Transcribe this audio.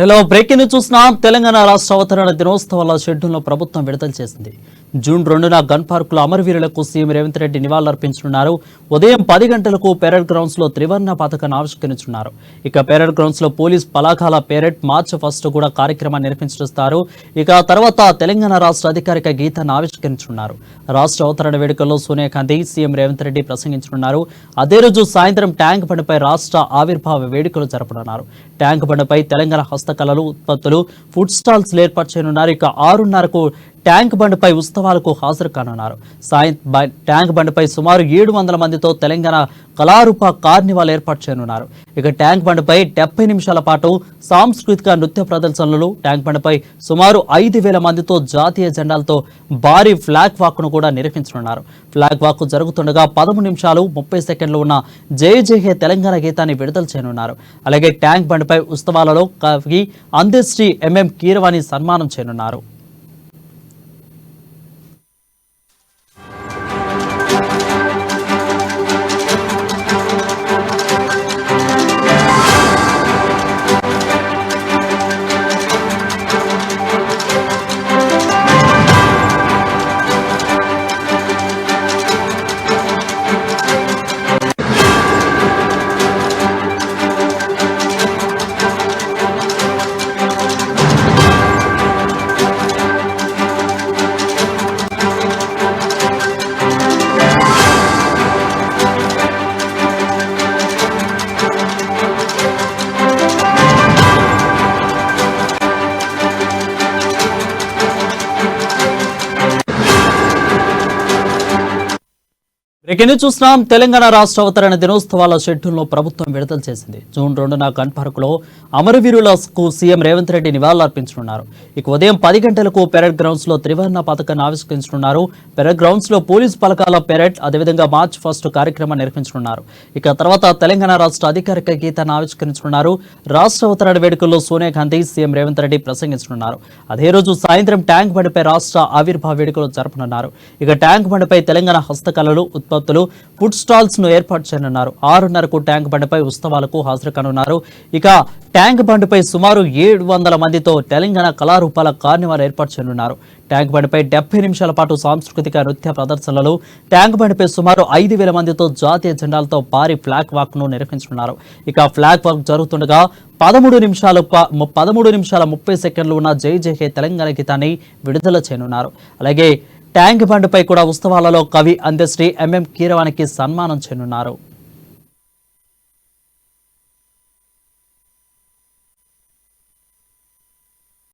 Hello breaking news చూస్తున్నాం. తెలంగాణ రాష్ట్ర అవతరణ దినోత్సవాల షెడ్యూల్ను ప్రభుత్వం విడుదల చేసింది. జూన్ 2న గన్ పార్కులో అమరవీరులకు సీఎం రేవంత్ రెడ్డి నివాళులర్పించనున్నారు. ఉదయం 10 గంటలకు పెరేడ్ గ్రౌండ్స్ లో త్రివర్ణ పతాకాన్ని ఆవిష్కరించనున్నారు. ఇక పెరేడ్ గ్రౌండ్స్ లో పోలీస్ పలాకాల పెరేడ్ మార్చ్ ఫస్ట్ కూడా కార్యక్రమాన్ని నిర్వహించనున్నారు. ఇక తర్వాత తెలంగాణ రాష్ట్ర అధికారిక గీతాన్ని ఆవిష్కరించనున్నారు. రాష్ట్ర అవతరణ వేడుకల్లో సోనియా గాంధీ, సీఎం రేవంత్ రెడ్డి ప్రసంగించనున్నారు. అదే రోజు సాయంత్రం ట్యాంక్ బండ్పై రాష్ట్ర ఆవిర్భావ వేడుకలు జరపనున్నారు. ట్యాంక్ బండ్పై తెలంగాణ హస్తకళలు, ఉత్పత్తులు, ఫుడ్ స్టాల్స్ ఏర్పాటు చేయనున్నారు. ఇక 6:30కు ట్యాంక్ బండ్పై ఉత్సవాలకు హాజరు కానున్నారు. ట్యాంక్ బండ్పై సుమారు 700 మందితో తెలంగాణ కళారూప కార్నివాల్ ఏర్పాటు చేయనున్నారు. ఇక ట్యాంక్ బండ్పై 70 నిమిషాల పాటు సాంస్కృతిక నృత్య ప్రదర్శనలు, ట్యాంక్ బండ్పై సుమారు 5,000 మందితో జాతీయ జెండాలతో భారీ ఫ్లాగ్ వాక్ ను కూడా నిర్వహించనున్నారు. ఫ్లాగ్ వాక్ జరుగుతుండగా 13 నిమిషాలు 30 సెకండ్లు ఉన్న జై జై హే తెలంగాణ గీతాన్ని విడుదల చేయనున్నారు. అలాగే ట్యాంక్ బండ్పై ఉత్సవాలలో కవి అందశ్రీ ఎంఎం కీరవాణి సన్మానం చేయనున్నారు. చూస్తున్నాం. తెలంగాణ రాష్ట్ర అవతరణ దినోత్సవాల షెడ్యూల్ను ప్రభుత్వం విడుదల చేసింది. జూన్ 2న గన్ పార్కులో అమరవీరులకు సీఎం రేవంత్ రెడ్డి నివాళులర్పించనున్నారు. ఇక ఉదయం 10 గంటలకు పెరేడ్ గ్రౌండ్స్ లో త్రివర్ణ పతాకాన్ని ఆవిష్కరించనున్నారు. పెరేడ్ గ్రౌండ్స్ లో పోలీస్ పలకాల పెరేడ్, అదేవిధంగా మార్చ్ ఫస్ట్ కార్యక్రమాన్ని నిర్వహించనున్నారు. ఇక తర్వాత తెలంగాణ రాష్ట్ర అధికారిక గీతాన్ని ఆవిష్కరించనున్నారు. రాష్ట్ర అవతరణ వేడుకల్లో సోనియా గాంధీ, సీఎం రేవంత్ రెడ్డి ప్రసంగించనున్నారు. అదే రోజు సాయంత్రం ట్యాంక్ బండ్పై రాష్ట్ర ఆవిర్భావ వేడుకలు జరపనున్నారు. ఇక ట్యాంక్ బండ్పై తెలంగాణ హస్తకళలు, ఉత్పత్తులు, ఫుడ్ స్టాల్స్ ను ఏర్పాటు చేయనున్నారు. 6:30కు ట్యాంక్ బండ్పై ఉత్సవాలకు హాజరు కానున్నారు. ఇక ట్యాంక్ బండ్పై సుమారు 700 మందితో తెలంగాణ కళారూపాల కార్నివాల్ ఏర్పాటు చేయనున్నారు. ట్యాంక్ బండ్పై 70 నిమిషాల పాటు సాంస్కృతిక నృత్య ప్రదర్శనలు, ట్యాంక్ బండ్పై సుమారు 5,000 మందితో జాతీయ జెండాలతో భారీ ఫ్లాగ్ వాక్ ను నిర్వహించనున్నారు. ఇక ఫ్లాగ్ వాక్ జరుగుతుండగా 13 నిమిషాల 30 సెకండ్లు ఉన్న జై జై హే తెలంగాణ గీతాన్ని విడుదల చేయనున్నారు. అలాగే ట్యాంక్ బండ్పై కూడా ఉత్సవాలలో కవి అందశ్రీ ఎంఎం కీరవాణికి సన్మానం చేయనున్నారు.